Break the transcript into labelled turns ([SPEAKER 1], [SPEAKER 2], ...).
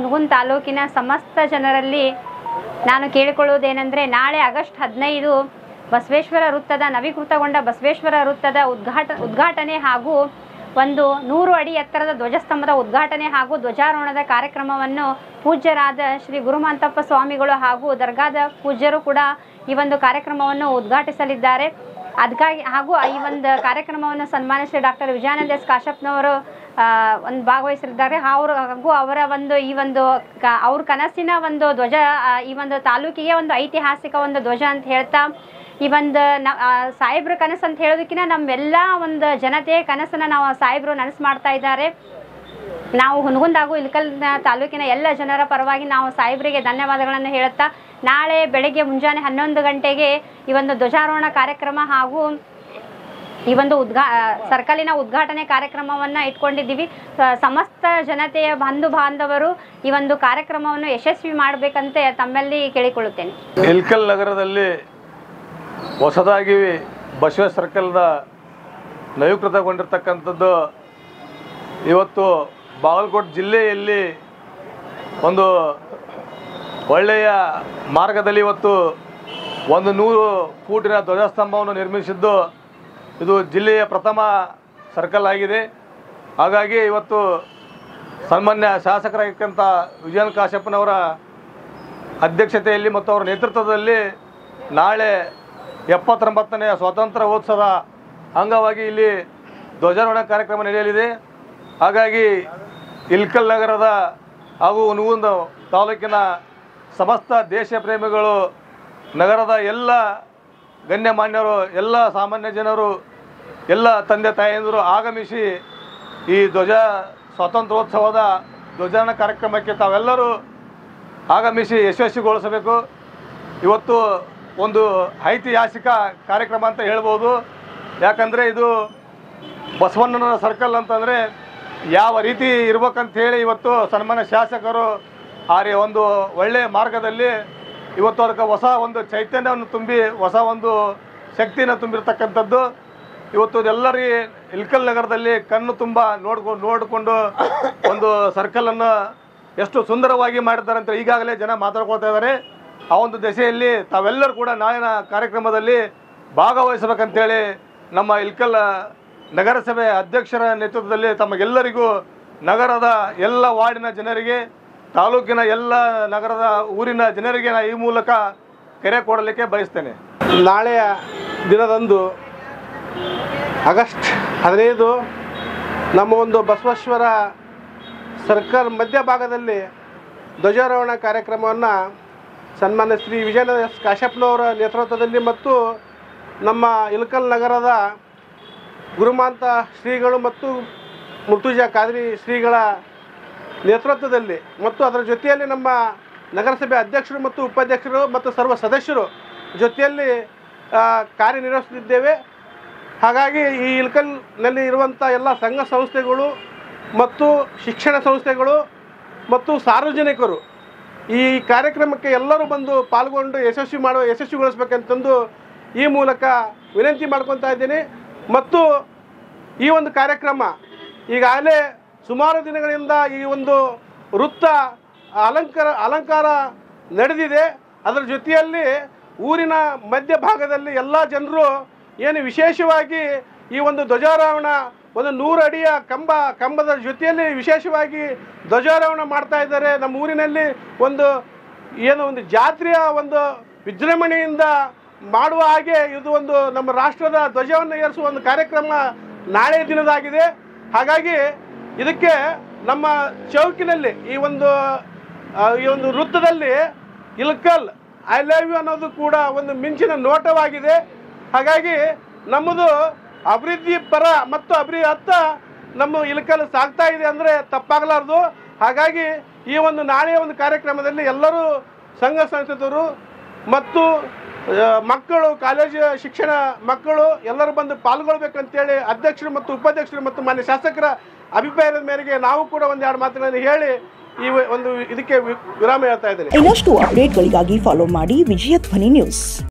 [SPEAKER 1] ಹುನಗುಂದ ತಾಲೂಕಿನ ಸಮಸ್ತ ಜನರಲ್ಲಿ ನಾನು ಕೇಳಿಕೊಳ್ಳುವುದೇನೆಂದರೆ, ನಾಳೆ ಆಗಸ್ಟ್ 15 ಬಸವೇಶ್ವರ ವೃತ್ತದ ನವೀಕೃತಗೊಂಡ ಬಸವೇಶ್ವರ ವೃತ್ತದ ಉದ್ಘಾಟನೆ ಹಾಗೂ ಒಂದು 100 ಅಡಿ ಎತ್ತರದ ಧ್ವಜಸ್ತಂಭದ ಉದ್ಘಾಟನೆ ಹಾಗೂ ಧ್ವಜಾರೋಹಣದ ಕಾರ್ಯಕ್ರಮವನ್ನು ಪೂಜ್ಯರಾದ ಶ್ರೀ ಗುರುಮಾಂತಪ್ಪ ಸ್ವಾಮಿಗಳು ಹಾಗೂ ದರ್ಗಾದ ಪೂಜ್ಯರು ಕೂಡ ಈ ಒಂದು ಕಾರ್ಯಕ್ರಮವನ್ನು ಉದ್ಘಾಟಿಸಲಿದ್ದಾರೆ. ಅದಕ್ಕಾಗಿ ಹಾಗೂ ಈ ಒಂದು ಕಾರ್ಯಕ್ರಮವನ್ನು ಸನ್ಮಾನ್ಯ ಶ್ರೀ ಡಾಕ್ಟರ್ ವಿಜಯಾನಂದ ಎಸ್ ಕಾಶ್ಯಪ್ನವರು ಒಂದು ಭಾಗವಹಿಸಲಿದ್ದಾರೆ. ಹಾಗೂ ಅವರ ಒಂದು ಈ ಒಂದು ಅವ್ರ ಕನಸಿನ ಒಂದು ಧ್ವಜ ಈ ಒಂದು ತಾಲೂಕಿಗೆ ಒಂದು ಐತಿಹಾಸಿಕ ಒಂದು ಧ್ವಜ ಅಂತ ಹೇಳ್ತಾ, ಈ ಒಂದು ಸಾಹೇಬ್ರ ಕನಸು ಅಂತ ಹೇಳೋದಕ್ಕಿಂತ ನಮ್ಮೆಲ್ಲ ಒಂದು ಜನತೆಯ ಕನಸನ್ನು ನಾವು ಸಾಹೇಬರು ನನಸು ಮಾಡ್ತಾ ಇದ್ದಾರೆ. ನಾವು ಹುನಗುಂದ ಹಾಗೂ ಇಳಕಲ್ ತಾಲೂಕಿನ ಎಲ್ಲ ಜನರ ಪರವಾಗಿ ನಾವು ಸಾಹೇಬರಿಗೆ ಧನ್ಯವಾದಗಳನ್ನು ಹೇಳುತ್ತಾ, ನಾಳೆ ಬೆಳಗ್ಗೆ ಮುಂಜಾನೆ 11 ಗಂಟೆಗೆ ಈ ಒಂದು ಧ್ವಜಾರೋಹಣ ಕಾರ್ಯಕ್ರಮ ಹಾಗೂ ಈ ಒಂದು ಸರ್ಕಲಿನ ಉದ್ಘಾಟನೆ ಕಾರ್ಯಕ್ರಮವನ್ನು ಇಟ್ಕೊಂಡಿದ್ದೀವಿ. ಸಮಸ್ತ ಜನತೆಯ ಬಂಧು ಬಾಂಧವರು ಈ ಒಂದು ಕಾರ್ಯಕ್ರಮವನ್ನು ಯಶಸ್ವಿ ಮಾಡಬೇಕಂತ ತಮ್ಮಲ್ಲಿ ಕೇಳಿಕೊಳ್ಳುತ್ತೇನೆ.
[SPEAKER 2] ಇಳಕಲ್ ನಗರದಲ್ಲಿ ಹೊಸದಾಗಿ ಬಸವೇಶ್ವರ ಸರ್ಕಲ್ನ ನವೀಕೃತಗೊಂಡಿರ್ತಕ್ಕಂಥದ್ದು ಇವತ್ತು ಬಾಗಲಕೋಟೆ ಜಿಲ್ಲೆಯಲ್ಲಿ ಒಂದು ಒಳ್ಳೆಯ ಮಾರ್ಗದಲ್ಲಿ ಇವತ್ತು 100 ಫೂಟಿನ ಧ್ವಜಸ್ತಂಭವನ್ನು ನಿರ್ಮಿಸಿದ್ದು ಇದು ಜಿಲ್ಲೆಯ ಪ್ರಥಮ ಸರ್ಕಲ್ ಆಗಿದೆ. ಹಾಗಾಗಿ ಇವತ್ತು ಸನ್ಮಾನ್ಯ ಶಾಸಕರಾಗಿರ್ತಕ್ಕಂಥ ವಿಜಯನ್ ಕಾಶ್ಯಪ್ಪನವರ ಅಧ್ಯಕ್ಷತೆಯಲ್ಲಿ ಮತ್ತು ಅವರ ನೇತೃತ್ವದಲ್ಲಿ ನಾಳೆ 79ನೇ ಸ್ವಾತಂತ್ರ್ಯೋತ್ಸವದ ಅಂಗವಾಗಿ ಇಲ್ಲಿ ಧ್ವಜಾರೋಹಣ ಕಾರ್ಯಕ್ರಮ ನಡೆಯಲಿದೆ. ಹಾಗಾಗಿ ಇಳಕಲ್ ನಗರದ ಹಾಗೂ ಹುನಗುಂದ ತಾಲೂಕಿನ ಸಮಸ್ತ ದೇಶ ಪ್ರೇಮಿಗಳು, ನಗರದ ಎಲ್ಲ ಗಣ್ಯಮಾನ್ಯರು, ಎಲ್ಲ ಸಾಮಾನ್ಯ ಜನರು, ಎಲ್ಲ ತಂದೆ ತಾಯಂದಿರು ಆಗಮಿಸಿ ಈ ಸ್ವಾತಂತ್ರ್ಯೋತ್ಸವದ ಧ್ವಜಾರೋಹಣ ಕಾರ್ಯಕ್ರಮಕ್ಕೆ ತಾವೆಲ್ಲರೂ ಆಗಮಿಸಿ ಯಶಸ್ವಿಗೊಳಿಸಬೇಕು. ಇವತ್ತು ಒಂದು ಐತಿಹಾಸಿಕ ಕಾರ್ಯಕ್ರಮ ಅಂತ ಹೇಳ್ಬೋದು. ಯಾಕಂದರೆ ಇದು ಬಸವಣ್ಣನ ಸರ್ಕಲ್ ಅಂತಂದರೆ ಯಾವ ರೀತಿ ಇರ್ಬೇಕಂತೇಳಿ ಇವತ್ತು ಸನ್ಮಾನ್ಯ ಶಾಸಕರು ಒಂದು ಒಳ್ಳೆಯ ಮಾರ್ಗದಲ್ಲಿ ಇವತ್ತು ಅದಕ್ಕೆ ಹೊಸ ಒಂದು ಚೈತನ್ಯವನ್ನು ತುಂಬಿ ಹೊಸ ಒಂದು ಶಕ್ತಿಯನ್ನು ತುಂಬಿರ್ತಕ್ಕಂಥದ್ದು. ಇವತ್ತು ಎಲ್ಲರಿಗೆ ಇಳಕಲ್ ನಗರದಲ್ಲಿ ಕಣ್ಣು ತುಂಬ ನೋಡಿಕೊಂಡು ಒಂದು ಸರ್ಕಲನ್ನು ಎಷ್ಟು ಸುಂದರವಾಗಿ ಮಾಡಿದ್ದಾರೆ ಅಂತ ಈಗಾಗಲೇ ಜನ ಮಾತಾಡ್ಕೊಳ್ತಾ ಇದ್ದಾರೆ. ಆ ಒಂದು ದೆಸೆಯಲ್ಲಿ ತಾವೆಲ್ಲರೂ ಕೂಡ ನಾಳಿನ ಕಾರ್ಯಕ್ರಮದಲ್ಲಿ ಭಾಗವಹಿಸಬೇಕಂತೇಳಿ ನಮ್ಮ ಇಳಕಲ್ ನಗರಸಭೆ ಅಧ್ಯಕ್ಷರ ನೇತೃತ್ವದಲ್ಲಿ ತಮಗೆಲ್ಲರಿಗೂ, ನಗರದ ಎಲ್ಲ ವಾರ್ಡಿನ ಜನರಿಗೆ, ತಾಲೂಕಿನ ಎಲ್ಲ ನಗರದ ಊರಿನ ಜನರಿಗೆ ನಾನು ಈ ಮೂಲಕ ಕರೆ ಕೊಡಲಿಕ್ಕೆ ಬಯಸ್ತೇನೆ.
[SPEAKER 3] ನಾಳೆಯ ದಿನದಂದು ಆಗಸ್ಟ್ 15 ನಮ್ಮ ಒಂದು ಬಸವೇಶ್ವರ ಸರ್ಕಲ್ ಮಧ್ಯಭಾಗದಲ್ಲಿ ಧ್ವಜಾರೋಹಣ ಕಾರ್ಯಕ್ರಮವನ್ನು ಸನ್ಮಾನ್ಯ ಶ್ರೀ ವಿಜಯಾನಂದ ಎಸ್ ಕಾಶ್ಯಪ್ನವರ ನೇತೃತ್ವದಲ್ಲಿ ಮತ್ತು ನಮ್ಮ ಇಳಕಲ್ ನಗರದ ಗುರುಮಾಂತ ಶ್ರೀಗಳು ಮತ್ತು ಮುರ್ತುಜಾ ಖಾದ್ರಿ ಶ್ರೀಗಳ ನೇತೃತ್ವದಲ್ಲಿ ಮತ್ತು ಅದರ ಜೊತೆಯಲ್ಲಿ ನಮ್ಮ ನಗರಸಭೆ ಅಧ್ಯಕ್ಷರು ಮತ್ತು ಉಪಾಧ್ಯಕ್ಷರು ಮತ್ತು ಸರ್ವ ಸದಸ್ಯರು ಜೊತೆಯಲ್ಲಿ ಕಾರ್ಯನಿರ್ವಹಿಸುತ್ತಿದ್ದೇವೆ. ಹಾಗಾಗಿ ಈ ಇಳಕಲ್ನಲ್ಲಿ ಇರುವಂಥ ಎಲ್ಲ ಸಂಘ ಸಂಸ್ಥೆಗಳು ಮತ್ತು ಶಿಕ್ಷಣ ಸಂಸ್ಥೆಗಳು ಮತ್ತು ಸಾರ್ವಜನಿಕರು ಈ ಕಾರ್ಯಕ್ರಮಕ್ಕೆ ಎಲ್ಲರೂ ಬಂದು ಪಾಲ್ಗೊಂಡು ಯಶಸ್ವಿಗೊಳಿಸಬೇಕಂತಂದು ಈ ಮೂಲಕ ವಿನಂತಿ ಮಾಡ್ಕೊತಾ ಇದ್ದೀನಿ. ಮತ್ತು ಈ ಒಂದು ಕಾರ್ಯಕ್ರಮ ಈಗಾಗಲೇ ಸುಮಾರು ದಿನಗಳಿಂದ ಈ ಒಂದು ವೃತ್ತ ಅಲಂಕಾರ ನಡೆದಿದೆ. ಅದರ ಜೊತೆಯಲ್ಲಿ ಊರಿನ ಮಧ್ಯಭಾಗದಲ್ಲಿ ಎಲ್ಲ ಜನರು ಏನು ವಿಶೇಷವಾಗಿ ಈ ಒಂದು ಧ್ವಜಾರೋಹಣ 100 ಅಡಿಯ ಕಂಬದ ಜೊತೆಯಲ್ಲಿ ವಿಶೇಷವಾಗಿ ಧ್ವಜಾರೋಹಣ ಮಾಡ್ತಾ ಇದ್ದಾರೆ. ನಮ್ಮ ಊರಿನಲ್ಲಿ ಒಂದು ಜಾತ್ರೆಯ ಒಂದು ವಿಜೃಂಭಣೆಯಿಂದ ಮಾಡುವ ಹಾಗೆ ಇದು ಒಂದು ನಮ್ಮ ರಾಷ್ಟ್ರದ ಧ್ವಜವನ್ನು ಏರಿಸುವ ಒಂದು ಕಾರ್ಯಕ್ರಮ ನಾಳೆ ದಿನದಾಗಿದೆ. ಹಾಗಾಗಿ ಇದಕ್ಕೆ ನಮ್ಮ ಚೌಕಿನಲ್ಲಿ ಈ ಒಂದು ವೃತ್ತದಲ್ಲಿ ಇಳಕಲ್ ಐ ಲವ್ ಯು ಅನ್ನೋದು ಕೂಡ ಒಂದು ಮಿಂಚಿನ ನೋಟವಾಗಿದೆ. ಹಾಗಾಗಿ ನಮ್ಮದು ಅಭಿವೃದ್ಧಿ ಪರ ಮತ್ತು ಅತ್ತ ನಮ್ಮ ಇಳಕಲ್ ಸಾಗ್ತಾ ಇದೆ ಅಂದರೆ ತಪ್ಪಾಗಲಾರ್ದು. ಹಾಗಾಗಿ ಈ ಒಂದು ನಾಳೆಯ ಒಂದು ಕಾರ್ಯಕ್ರಮದಲ್ಲಿ ಎಲ್ಲರೂ ಸಂಘ ಸಂಸ್ಥೆದವರು ಮತ್ತು ಮಕ್ಕಳು, ಕಾಲೇಜು ಶಿಕ್ಷಣ ಮಕ್ಕಳು ಎಲ್ಲರೂ ಬಂದು ಪಾಲ್ಗೊಳ್ಬೇಕಂತೇಳಿ ಅಧ್ಯಕ್ಷರು ಮತ್ತು ಉಪಾಧ್ಯಕ್ಷರು ಮತ್ತು ಮಾನ್ಯ ಶಾಸಕರ ಅಭಿಪ್ರಾಯದ ಮೇರೆಗೆ ನಾವು ಕೂಡ ಒಂದೆರಡು ಮಾತುಗಳನ್ನು ಹೇಳಿ ಈ ಒಂದು ಇದಕ್ಕೆ ವಿರಾಮ ಹೇಳ್ತಾ ಇದ್ದೇನೆ.
[SPEAKER 4] ಇನ್ನಷ್ಟು ಅಪ್ಡೇಟ್ಗಳಿಗಾಗಿ ಫಾಲೋ ಮಾಡಿ ವಿಜಯ ಧ್ವನಿ ನ್ಯೂಸ್.